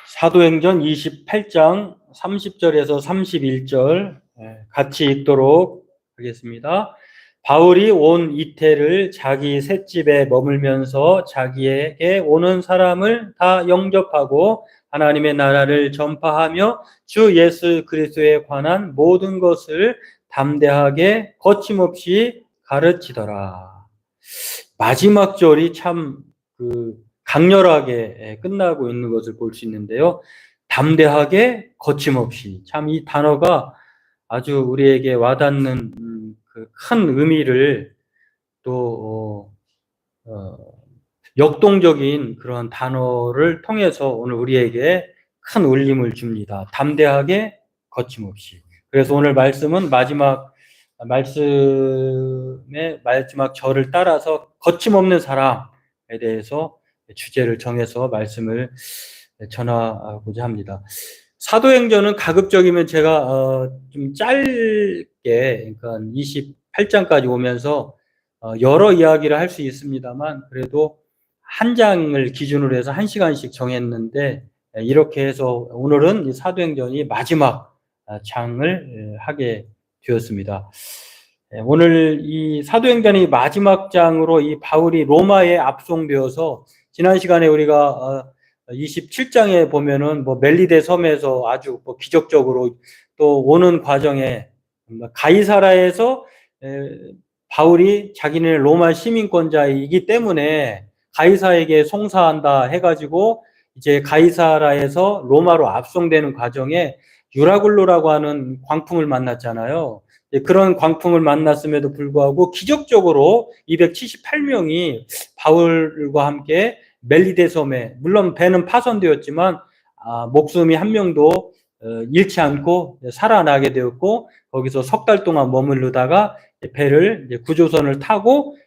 사도행전 28장 30절에서 31절 같이 읽도록 하겠습니다. 바울이 온 이태를 자기 셋집에 머물면서 자기에게 오는 사람을 다 영접하고 하나님의 나라를 전파하며 주 예수 그리스도에 관한 모든 것을 담대하게 거침없이 가르치더라. 마지막 절이 참 강렬하게 끝나고 있는 것을 볼 수 있는데요. 담대하게 거침없이, 참 이 단어가 아주 우리에게 와닿는 큰 의미를 또 역동적인 그런 단어를 통해서 오늘 우리에게 큰 울림을 줍니다. 담대하게 거침없이. 그래서 오늘 말씀은 말씀의 마지막 절을 따라서 거침없는 사람에 대해서 주제를 정해서 말씀을 전하고자 합니다. 사도행전은 가급적이면 제가 좀 짧게, 그러니까 28장까지 오면서 여러 이야기를 할 수 있습니다만 그래도 한 장을 기준으로 해서 1시간씩 정했는데 이렇게 해서 오늘은 사도행전이 마지막 장을 하게 되었습니다. 오늘 이 사도행전이 마지막 장으로 이 바울이 로마에 압송되어서 지난 시간에 우리가 27장에 보면은 뭐 멜리데 섬에서 아주 뭐 기적적으로 또 오는 과정에 가이사라에서 바울이 자기는 로마 시민권자이기 때문에 가이사에게 송사한다 해가지고 이제 가이사라에서 로마로 압송되는 과정에 유라굴로라고 하는 광풍을 만났잖아요. 그런 광풍을 만났음에도 불구하고 기적적으로 278명이 바울과 함께 멜리데 섬에, 물론 배는 파손되었지만 목숨이 한 명도 잃지 않고 살아나게 되었고 거기서 석 달 동안 머무르다가 배를 구조선을 타고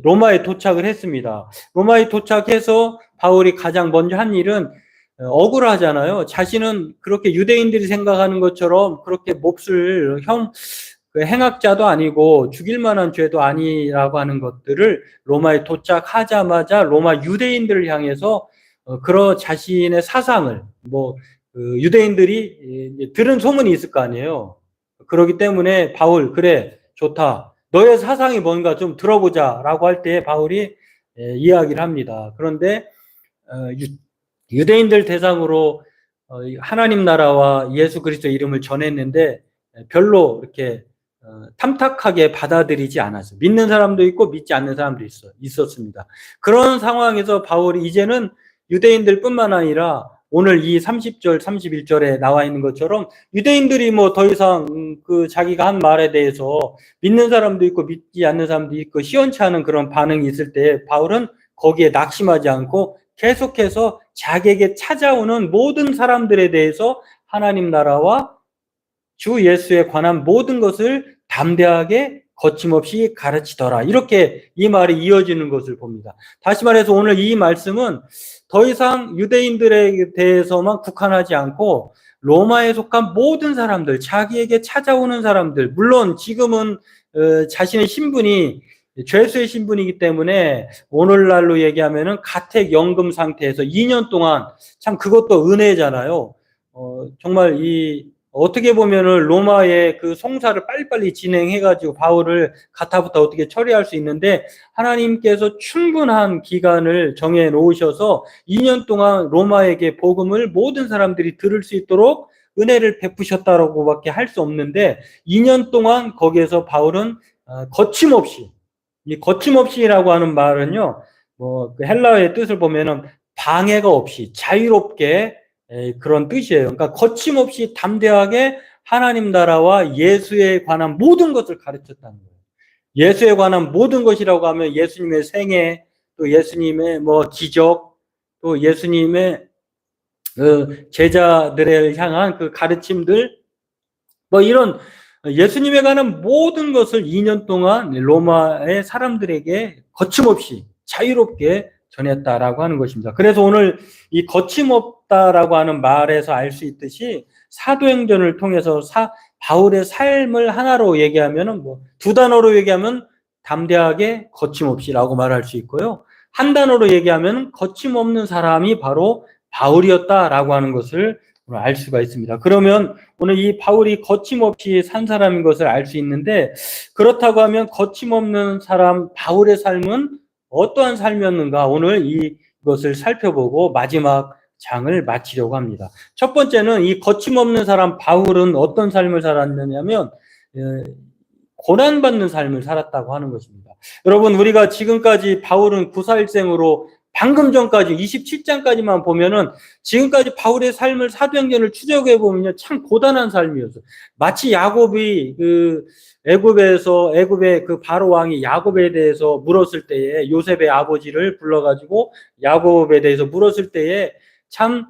로마에 도착을 했습니다. 로마에 도착해서 바울이 가장 먼저 한 일은 억울하잖아요. 자신은 그렇게 유대인들이 생각하는 것처럼 그렇게 몹쓸 행악자도 아니고 죽일 만한 죄도 아니라고 하는 것들을 로마에 도착하자마자 로마 유대인들을 향해서 그런 자신의 사상을 유대인들이 들은 소문이 있을 거 아니에요. 그렇기 때문에 바울, 그래, 좋다. 너의 사상이 뭔가 좀 들어보자라고 할 때 바울이 이야기를 합니다. 그런데 유대인들 대상으로 하나님 나라와 예수 그리스도 이름을 전했는데 별로 이렇게 탐탁하게 받아들이지 않았어요. 믿는 사람도 있고 믿지 않는 사람도 있었습니다. 그런 상황에서 바울이 이제는 유대인들뿐만 아니라 오늘 이 30절, 31절에 나와 있는 것처럼 유대인들이 뭐 더 이상 자기가 한 말에 대해서 믿는 사람도 있고 믿지 않는 사람도 있고 시원치 않은 그런 반응이 있을 때 바울은 거기에 낙심하지 않고 계속해서 자기에게 찾아오는 모든 사람들에 대해서 하나님 나라와 주 예수에 관한 모든 것을 담대하게 거침없이 가르치더라. 이렇게 이 말이 이어지는 것을 봅니다. 다시 말해서 오늘 이 말씀은 더 이상 유대인들에 대해서만 국한하지 않고 로마에 속한 모든 사람들, 자기에게 찾아오는 사람들, 물론 지금은 자신의 신분이 죄수의 신분이기 때문에 오늘날로 얘기하면은 가택연금 상태에서 2년 동안, 참 그것도 은혜잖아요. 정말 어떻게 보면은 로마의 그 송사를 빨리빨리 진행해가지고 바울을 가타부터 어떻게 처리할 수 있는데 하나님께서 충분한 기간을 정해 놓으셔서 2년 동안 로마에게 복음을 모든 사람들이 들을 수 있도록 은혜를 베푸셨다라고밖에 할 수 없는데 2년 동안 거기에서 바울은 거침없이, 이 거침없이라고 하는 말은요, 그 헬라어의 뜻을 보면은 방해가 없이 자유롭게 그런 뜻이에요. 그러니까 거침없이 담대하게 하나님 나라와 예수에 관한 모든 것을 가르쳤다는 거예요. 예수에 관한 모든 것이라고 하면 예수님의 생애, 또 예수님의 기적, 또 예수님의 제자들을 향한 그 가르침들, 이런 예수님에 관한 모든 것을 2년 동안 로마의 사람들에게 거침없이 자유롭게 전했다라고 하는 것입니다. 그래서 오늘 이 거침없다라고 하는 말에서 알 수 있듯이 사도행전을 통해서 바울의 삶을 하나로 얘기하면은 두 단어로 얘기하면 담대하게 거침없이라고 말할 수 있고요. 한 단어로 얘기하면 거침없는 사람이 바로 바울이었다라고 하는 것을 오늘 알 수가 있습니다. 그러면 오늘 이 바울이 거침없이 산 사람인 것을 알 수 있는데, 그렇다고 하면 거침없는 사람 바울의 삶은 어떠한 삶이었는가, 오늘 이것을 살펴보고 마지막 장을 마치려고 합니다. 첫 번째는 이 거침없는 사람 바울은 어떤 삶을 살았느냐면 고난받는 삶을 살았다고 하는 것입니다. 여러분, 우리가 지금까지 바울은 구사일생으로 방금 전까지 27장까지만 보면은 지금까지 바울의 삶을, 사도행전을 추적해 보면요, 참 고단한 삶이었어요. 마치 야곱이 애굽의 그 바로 왕이 야곱에 대해서 물었을 때에, 요셉의 아버지를 불러가지고 야곱에 대해서 물었을 때에 참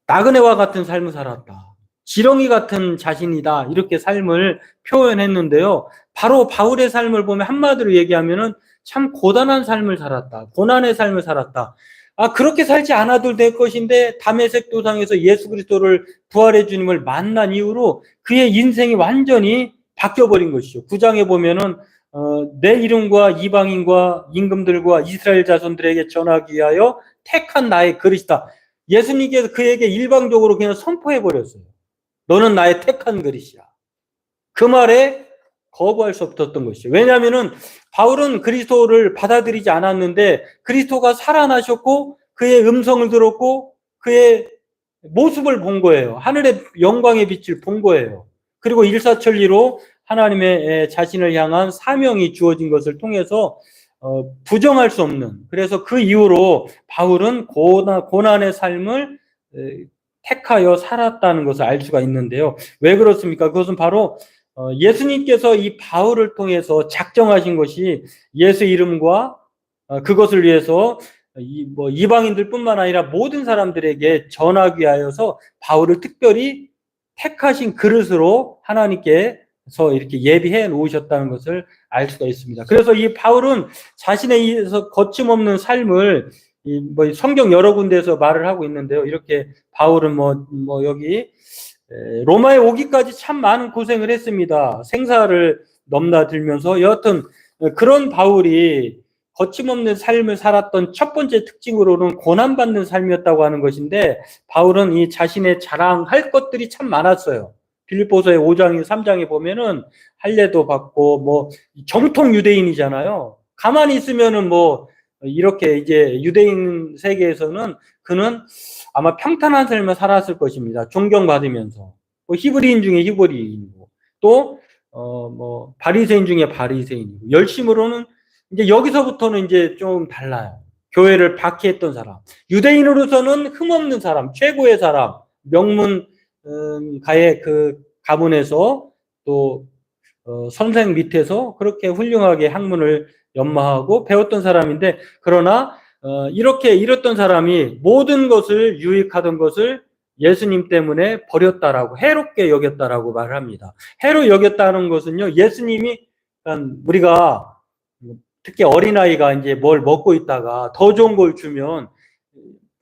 나그네와 같은 삶을 살았다, 지렁이 같은 자신이다, 이렇게 삶을 표현했는데요. 바로 바울의 삶을 보면 한마디로 얘기하면은 참 고단한 삶을 살았다, 고난의 삶을 살았다. 그렇게 살지 않아도 될 것인데 다메섹 도상에서 예수 그리스도를, 부활의 주님을 만난 이후로 그의 인생이 완전히 바뀌어버린 것이죠. 9장에 보면은 내 이름과 이방인과 임금들과 이스라엘 자손들에게 전하기 위하여 택한 나의 그릇이다. 예수님께서 그에게 일방적으로 그냥 선포해버렸어요. 너는 나의 택한 그릇이야. 그 말에 거부할 수 없었던 것이죠. 왜냐하면은 바울은 그리스도를 받아들이지 않았는데 그리스도가 살아나셨고 그의 음성을 들었고 그의 모습을 본 거예요. 하늘의 영광의 빛을 본 거예요. 그리고 일사천리로 하나님의 자신을 향한 사명이 주어진 것을 통해서 부정할 수 없는, 그래서 그 이후로 바울은 고난의 삶을 택하여 살았다는 것을 알 수가 있는데요. 왜 그렇습니까? 그것은 바로 예수님께서 이 바울을 통해서 작정하신 것이 예수 이름과 그것을 위해서 이방인들뿐만 아니라 모든 사람들에게 전하기 위하여서 바울을 특별히 택하신 그릇으로 하나님께서 이렇게 예비해 놓으셨다는 것을 알 수가 있습니다. 그래서 이 바울은 자신에 의해서 거침없는 삶을 성경 여러 군데에서 말을 하고 있는데요. 이렇게 바울은 여기 로마에 오기까지 참 많은 고생을 했습니다. 생사를 넘나들면서. 여하튼 그런 바울이 거침없는 삶을 살았던 첫 번째 특징으로는 고난받는 삶이었다고 하는 것인데, 바울은 이 자신의 자랑할 것들이 참 많았어요. 빌립보서의 5장, 3장에 보면은 할례도 받고 정통 유대인이잖아요. 가만히 있으면은 이렇게 이제 유대인 세계에서는 그는 아마 평탄한 삶을 살았을 것입니다. 존경받으면서. 히브리인 중에 히브리인이고, 또 바리새인 중에 바리새인이고, 열심으로는 이제 여기서부터는 이제 좀 달라요. 교회를 박해했던 사람, 유대인으로서는 흠없는 사람, 최고의 사람, 명문가의 그 가문에서 또 선생 밑에서 그렇게 훌륭하게 학문을 연마하고 배웠던 사람인데, 그러나 이렇게 이랬던 사람이 모든 것을, 유익하던 것을 예수님 때문에 버렸다라고, 해롭게 여겼다라고 말을 합니다. 해로 여겼다는 것은요, 예수님이, 우리가 특히 어린아이가 이제 뭘 먹고 있다가 더 좋은 걸 주면,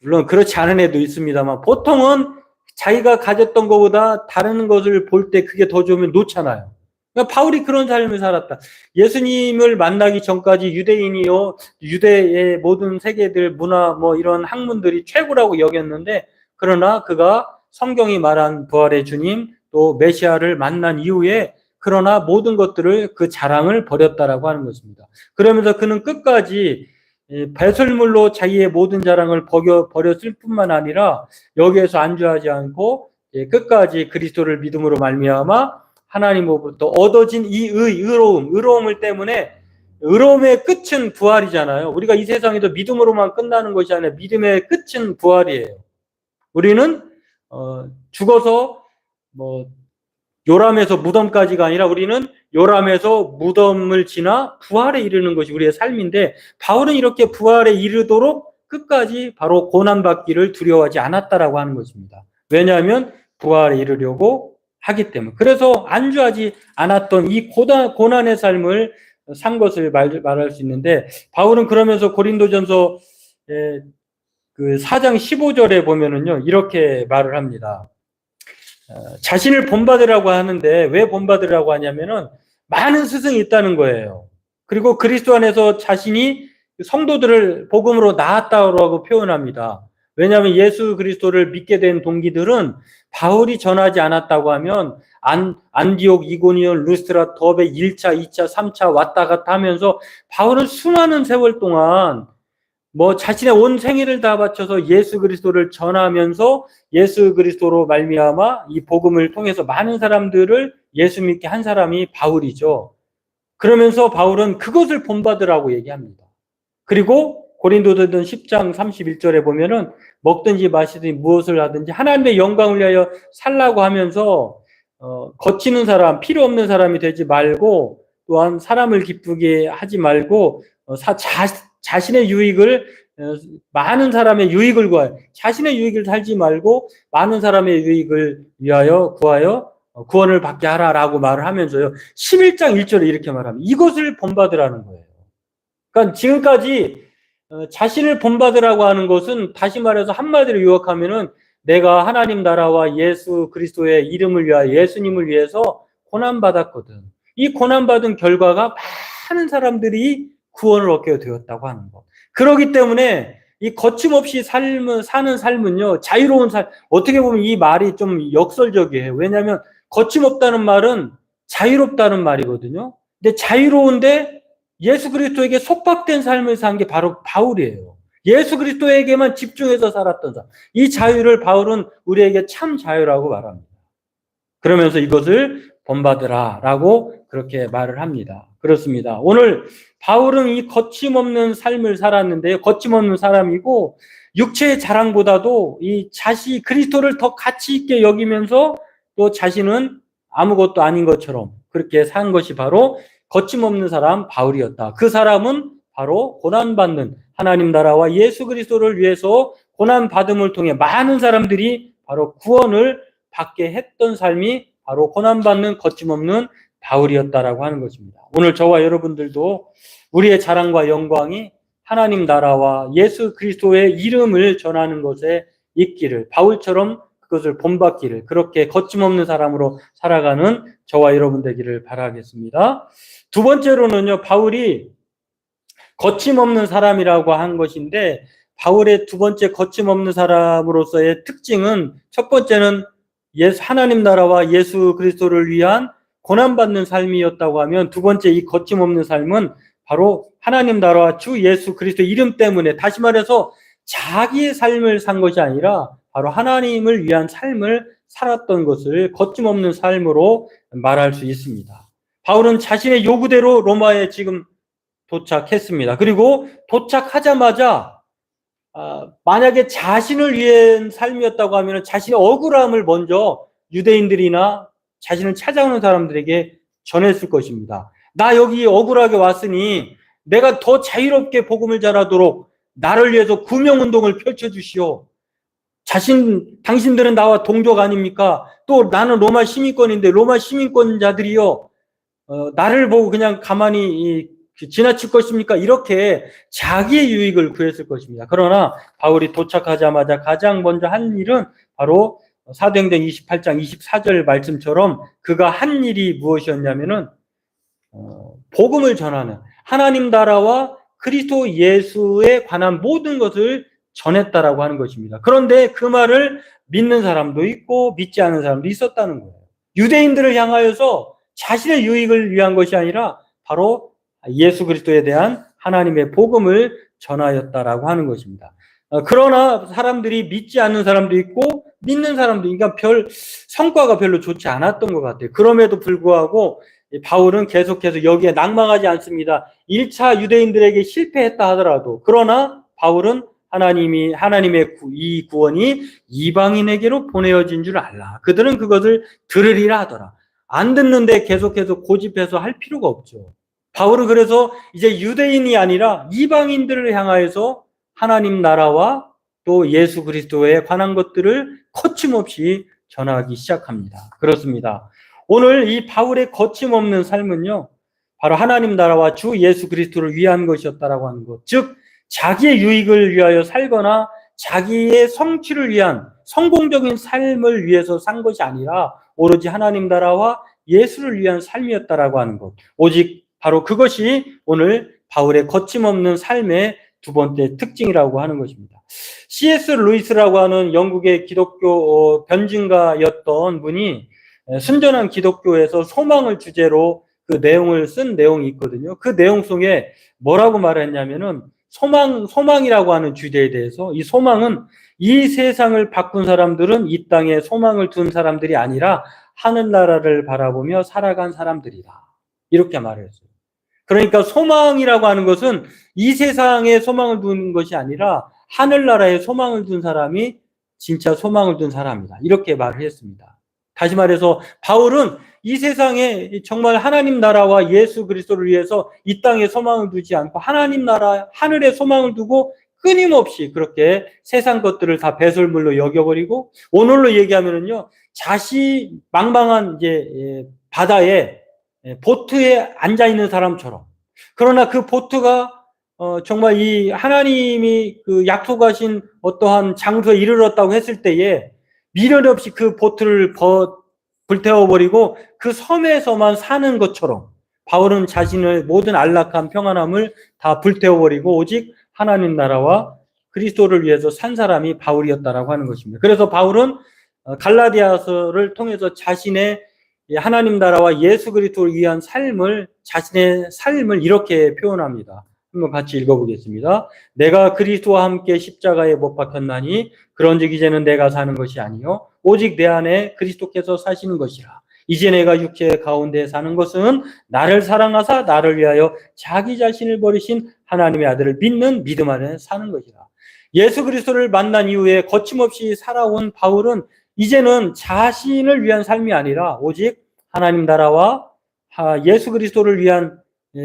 물론 그렇지 않은 애도 있습니다만, 보통은 자기가 가졌던 것보다 다른 것을 볼 때 그게 더 좋으면 놓잖아요. 그러니까 바울이 그런 삶을 살았다. 예수님을 만나기 전까지 유대인이요, 유대의 모든 세계들 문화 이런 학문들이 최고라고 여겼는데, 그러나 그가 성경이 말한 부활의 주님, 또 메시아를 만난 이후에 그러나 모든 것들을, 그 자랑을 버렸다라고 하는 것입니다. 그러면서 그는 끝까지 배설물로 자기의 모든 자랑을 버렸을 뿐만 아니라 여기에서 안주하지 않고 끝까지 그리스도를 믿음으로 말미암아 하나님으로부터 얻어진 이 의로움을 때문에, 의로움의 끝은 부활이잖아요. 우리가 이 세상에도 믿음으로만 끝나는 것이 아니라 믿음의 끝은 부활이에요. 우리는 죽어서 요람에서 무덤까지가 아니라 우리는 요람에서 무덤을 지나 부활에 이르는 것이 우리의 삶인데, 바울은 이렇게 부활에 이르도록 끝까지 바로 고난받기를 두려워하지 않았다라고 하는 것입니다. 왜냐하면 부활에 이르려고 하기 때문에. 그래서 안주하지 않았던 이 고난의 삶을 산 것을 말할 수 있는데, 바울은 그러면서 고린도전서 그 4장 15절에 보면은요, 이렇게 말을 합니다. 자신을 본받으라고 하는데, 왜 본받으라고 하냐면은 많은 스승이 있다는 거예요. 그리고 그리스도 안에서 자신이 성도들을 복음으로 낳았다고 표현합니다. 왜냐하면 예수 그리스도를 믿게 된 동기들은 바울이 전하지 않았다고 하면 안디옥, 이고니온, 루스트라, 더베 1차, 2차, 3차 왔다 갔다 하면서 바울은 수많은 세월 동안 자신의 온 생애를 다 바쳐서 예수 그리스도를 전하면서 예수 그리스도로 말미암아 이 복음을 통해서 많은 사람들을 예수 믿게 한 사람이 바울이죠. 그러면서 바울은 그것을 본받으라고 얘기합니다. 그리고 고린도서전 10장 31절에 보면은 먹든지 마시든지 무엇을 하든지 하나님의 영광을 위하여 살라고 하면서 거치는 사람, 필요 없는 사람이 되지 말고 또한 사람을 기쁘게 하지 말고 자신의 유익을 많은 사람의 유익을 구하여 자신의 유익을 살지 말고 많은 사람의 유익을 위하여 구하여 구원을 받게 하라라고 말을 하면서요. 11장 1절에 이렇게 말합니다. 이것을 본받으라는 거예요. 그러니까 지금까지 자신을 본받으라고 하는 것은 다시 말해서 한마디로 요약하면은 내가 하나님 나라와 예수 그리스도의 이름을 위하여 예수님을 위해서 고난받았거든. 이 고난받은 결과가 많은 사람들이 구원을 얻게 되었다고 하는 것. 그렇기 때문에 이 거침없이 사는 삶은요, 자유로운 삶, 어떻게 보면 이 말이 좀 역설적이에요. 왜냐하면 거침없다는 말은 자유롭다는 말이거든요. 근데 자유로운데 예수 그리스도에게 속박된 삶을 산 게 바로 바울이에요. 예수 그리스도에게만 집중해서 살았던 사람. 이 자유를 바울은 우리에게 참 자유라고 말합니다. 그러면서 이것을 본받으라라고 그렇게 말을 합니다. 그렇습니다. 오늘 바울은 이 거침없는 삶을 살았는데요. 거침없는 사람이고 육체의 자랑보다도 이 그리스도를 더 가치 있게 여기면서 또 자신은 아무것도 아닌 것처럼 그렇게 산 것이 바로 거침없는 사람 바울이었다. 그 사람은 바로 고난받는 하나님 나라와 예수 그리스도를 위해서 고난받음을 통해 많은 사람들이 바로 구원을 받게 했던 삶이 바로 고난받는 거침없는 바울이었다라고 하는 것입니다. 오늘 저와 여러분들도 우리의 자랑과 영광이 하나님 나라와 예수 그리스도의 이름을 전하는 것에 있기를, 바울처럼 그것을 본받기를, 그렇게 거침없는 사람으로 살아가는 저와 여러분 되기를 바라겠습니다. 두 번째로는요, 바울이 거침없는 사람이라고 한 것인데, 바울의 두 번째 거침없는 사람으로서의 특징은, 첫 번째는 하나님 나라와 예수 그리스도를 위한 고난받는 삶이었다고 하면, 두 번째 이 거침없는 삶은 바로 하나님 나라와 주 예수 그리스도 이름 때문에, 다시 말해서 자기의 삶을 산 것이 아니라 바로 하나님을 위한 삶을 살았던 것을 거침없는 삶으로 말할 수 있습니다. 바울은 자신의 요구대로 로마에 지금 도착했습니다. 그리고 도착하자마자 만약에 자신을 위한 삶이었다고 하면 자신의 억울함을 먼저 유대인들이나 자신을 찾아오는 사람들에게 전했을 것입니다. 나 여기 억울하게 왔으니 내가 더 자유롭게 복음을 전하도록 나를 위해서 구명운동을 펼쳐주시오. 당신들은 나와 동족 아닙니까? 또 나는 로마 시민권인데 로마 시민권자들이요. 나를 보고 그냥 가만히 지나칠 것입니까? 이렇게 자기의 유익을 구했을 것입니다. 그러나 바울이 도착하자마자 가장 먼저 한 일은 바로 사도행전 28장 24절 말씀처럼 그가 한 일이 무엇이었냐면은 복음을 전하는 하나님 나라와 그리스도 예수에 관한 모든 것을 전했다라고 하는 것입니다. 그런데 그 말을 믿는 사람도 있고 믿지 않는 사람도 있었다는 거예요. 유대인들을 향하여서 자신의 유익을 위한 것이 아니라 바로 예수 그리스도에 대한 하나님의 복음을 전하였다라고 하는 것입니다. 그러나 사람들이 믿지 않는 사람도 있고 믿는 사람도, 그러니까 성과가 별로 좋지 않았던 것 같아요. 그럼에도 불구하고 바울은 계속해서 여기에 낙망하지 않습니다. 1차 유대인들에게 실패했다 하더라도, 그러나 바울은 하나님의 이 구원이 이방인에게로 보내어진 줄 알라. 그들은 그것을 들으리라 하더라. 안 듣는데 계속해서 고집해서 할 필요가 없죠. 바울은 그래서 이제 유대인이 아니라 이방인들을 향하여서 하나님 나라와 또 예수 그리스도에 관한 것들을 거침없이 전하기 시작합니다. 그렇습니다. 오늘 이 바울의 거침없는 삶은요, 바로 하나님 나라와 주 예수 그리스도를 위한 것이었다라고 하는 것. 즉, 자기의 유익을 위하여 살거나 자기의 성취를 위한 성공적인 삶을 위해서 산 것이 아니라 오로지 하나님 나라와 예수를 위한 삶이었다라고 하는 것. 오직 바로 그것이 오늘 바울의 거침없는 삶의 두 번째 특징이라고 하는 것입니다. C.S. 루이스라고 하는 영국의 기독교 변증가였던 분이 순전한 기독교에서 소망을 주제로 그 내용을 쓴 내용이 있거든요. 그 내용 속에 뭐라고 말했냐면은 소망이라고 하는 주제에 대해서 이 소망은 이 세상을 바꾼 사람들은 이 땅에 소망을 둔 사람들이 아니라 하늘나라를 바라보며 살아간 사람들이다. 이렇게 말을 했어요. 그러니까 소망이라고 하는 것은 이 세상에 소망을 두는 것이 아니라 하늘나라에 소망을 둔 사람이 진짜 소망을 둔 사람이다. 이렇게 말을 했습니다. 다시 말해서 바울은 이 세상에 정말 하나님 나라와 예수 그리스도를 위해서 이 땅에 소망을 두지 않고 하나님 나라 하늘에 소망을 두고 끊임없이 그렇게 세상 것들을 다 배설물로 여겨버리고 오늘로 얘기하면은요 망망한 이제 바다에 보트에 앉아 있는 사람처럼 그러나 그 보트가 정말 이 하나님이 그 약속하신 어떠한 장소에 이르렀다고 했을 때에 미련 없이 그 보트를 불태워버리고 그 섬에서만 사는 것처럼 바울은 자신의 모든 안락함, 평안함을 다 불태워버리고 오직 하나님 나라와 그리스도를 위해서 산 사람이 바울이었다라고 하는 것입니다. 그래서 바울은 갈라디아서를 통해서 자신의 하나님 나라와 예수 그리스도를 위한 자신의 삶을 이렇게 표현합니다. 한번 같이 읽어보겠습니다. 내가 그리스도와 함께 십자가에 못 박혔나니 그런즉 이제는 내가 사는 것이 아니요 오직 내 안에 그리스도께서 사시는 것이라. 이제 내가 육체 가운데 사는 것은 나를 사랑하사 나를 위하여 자기 자신을 버리신 하나님의 아들을 믿는 믿음 안에 사는 것이라. 예수 그리스도를 만난 이후에 거침없이 살아온 바울은 이제는 자신을 위한 삶이 아니라 오직 하나님 나라와 예수 그리스도를 위한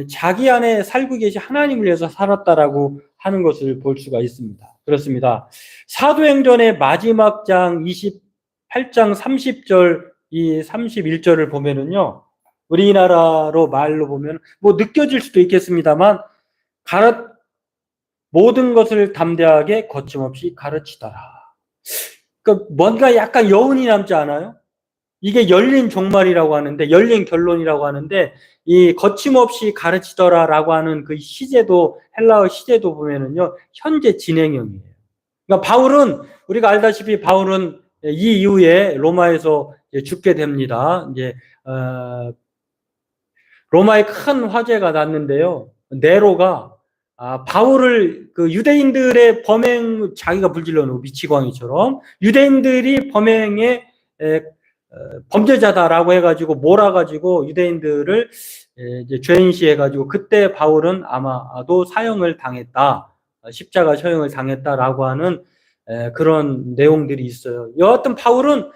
자기 안에 살고 계신 하나님을 위해서 살았다라고 하는 것을 볼 수가 있습니다. 그렇습니다. 사도행전의 마지막 장 28장 30절 이 31절을 보면은요. 우리나라로 말로 보면 뭐 느껴질 수도 있겠습니다만 모든 것을 담대하게 거침없이 가르치더라. 그러니까 뭔가 약간 여운이 남지 않아요? 이게 열린 종말이라고 하는데 열린 결론이라고 하는데 이 거침없이 가르치더라라고 하는 그 시제도 헬라어 시제도 보면은요 현재 진행형이에요. 그러니까 바울은 우리가 알다시피 바울은 이 이후에 로마에서 죽게 됩니다. 이제 로마에 큰 화재가 났는데요. 네로가 바울을 그 유대인들의 자기가 불질러 놓은 미치광이처럼 유대인들이 범행에 범죄자다라고 해가지고 몰아가지고 유대인들을 이제 죄인시해가지고 그때 바울은 아마도 사형을 당했다, 십자가 처형을 당했다라고 하는 그런 내용들이 있어요. 여하튼 바울은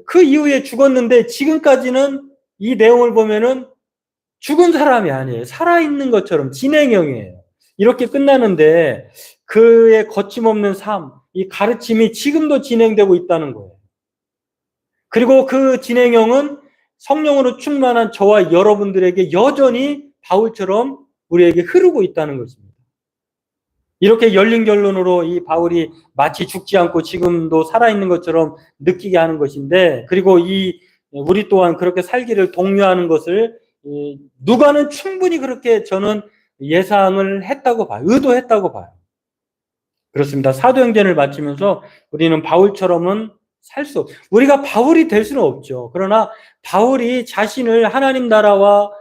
그 이후에 죽었는데 지금까지는 이 내용을 보면은 죽은 사람이 아니에요. 살아있는 것처럼 진행형이에요. 이렇게 끝나는데 그의 거침없는 삶, 이 가르침이 지금도 진행되고 있다는 거예요. 그리고 그 진행형은 성령으로 충만한 저와 여러분들에게 여전히 바울처럼 우리에게 흐르고 있다는 것입니다. 이렇게 열린 결론으로 이 바울이 마치 죽지 않고 지금도 살아있는 것처럼 느끼게 하는 것인데, 그리고 우리 또한 그렇게 살기를 독려하는 것을 누가는 충분히 그렇게 저는 예상을 했다고 봐요. 의도했다고 봐요. 그렇습니다. 사도행전을 마치면서 우리는 바울처럼은 우리가 바울이 될 수는 없죠. 그러나 바울이 자신을 하나님 나라와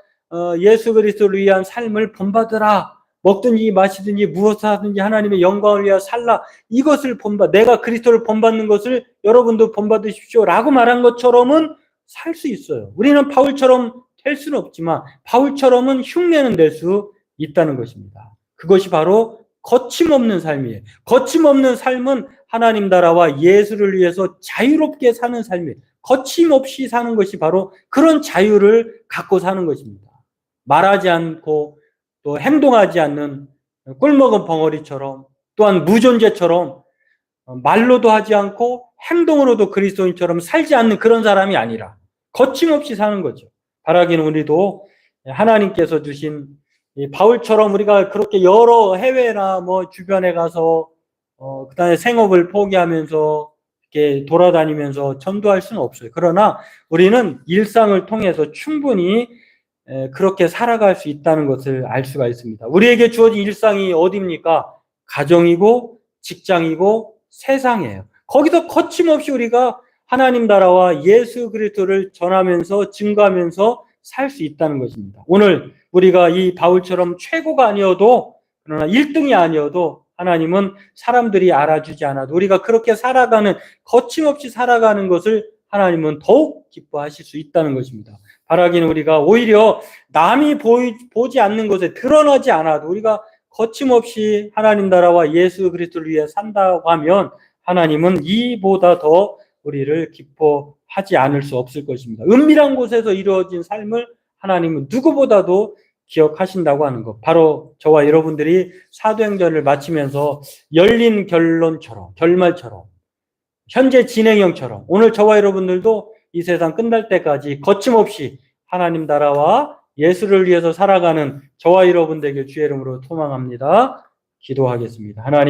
예수 그리스도를 위한 삶을 본받으라. 먹든지 마시든지 무엇을 하든지 하나님의 영광을 위하여 살라. 이것을 내가 그리스도를 본받는 것을 여러분도 본받으십시오. 라고 말한 것처럼은 살 수 있어요. 우리는 바울처럼 될 수는 없지만 바울처럼은 흉내는 낼 수 있다는 것입니다. 그것이 바로 거침없는 삶이에요. 거침없는 삶은 하나님 나라와 예수를 위해서 자유롭게 사는 삶이에요. 거침없이 사는 것이 바로 그런 자유를 갖고 사는 것입니다. 말하지 않고 또 행동하지 않는 꿀먹은 벙어리처럼, 또한 무존재처럼 말로도 하지 않고 행동으로도 그리스도인처럼 살지 않는 그런 사람이 아니라 거침없이 사는 거죠. 바라기는 우리도 하나님께서 주신 바울처럼 우리가 그렇게 여러 해외나 뭐 주변에 가서 그다음에 생업을 포기하면서 이렇게 돌아다니면서 전도할 수는 없어요. 그러나 우리는 일상을 통해서 충분히 그렇게 살아갈 수 있다는 것을 알 수가 있습니다. 우리에게 주어진 일상이 어디입니까? 가정이고 직장이고 세상이에요. 거기서 거침없이 우리가 하나님 나라와 예수 그리스도를 전하면서 증거하면서 살 수 있다는 것입니다. 오늘 우리가 이 바울처럼 최고가 아니어도, 그러나 1등이 아니어도 하나님은 사람들이 알아주지 않아도 우리가 그렇게 살아가는, 거침없이 살아가는 것을 하나님은 더욱 기뻐하실 수 있다는 것입니다. 바라기는 우리가 오히려 남이 보지 않는 것에 드러나지 않아도 우리가 거침없이 하나님 나라와 예수 그리스도를 위해 산다고 하면 하나님은 이보다 더 우리를 기뻐하지 않을 수 없을 것입니다. 은밀한 곳에서 이루어진 삶을 하나님은 누구보다도 기억하신다고 하는 것. 바로 저와 여러분들이 사도행전을 마치면서 열린 결말처럼, 현재 진행형처럼 오늘 저와 여러분들도 이 세상 끝날 때까지 거침없이 하나님 나라와 예수를 위해서 살아가는 저와 여러분 되길 주의 이름으로 소망합니다. 기도하겠습니다. 하나님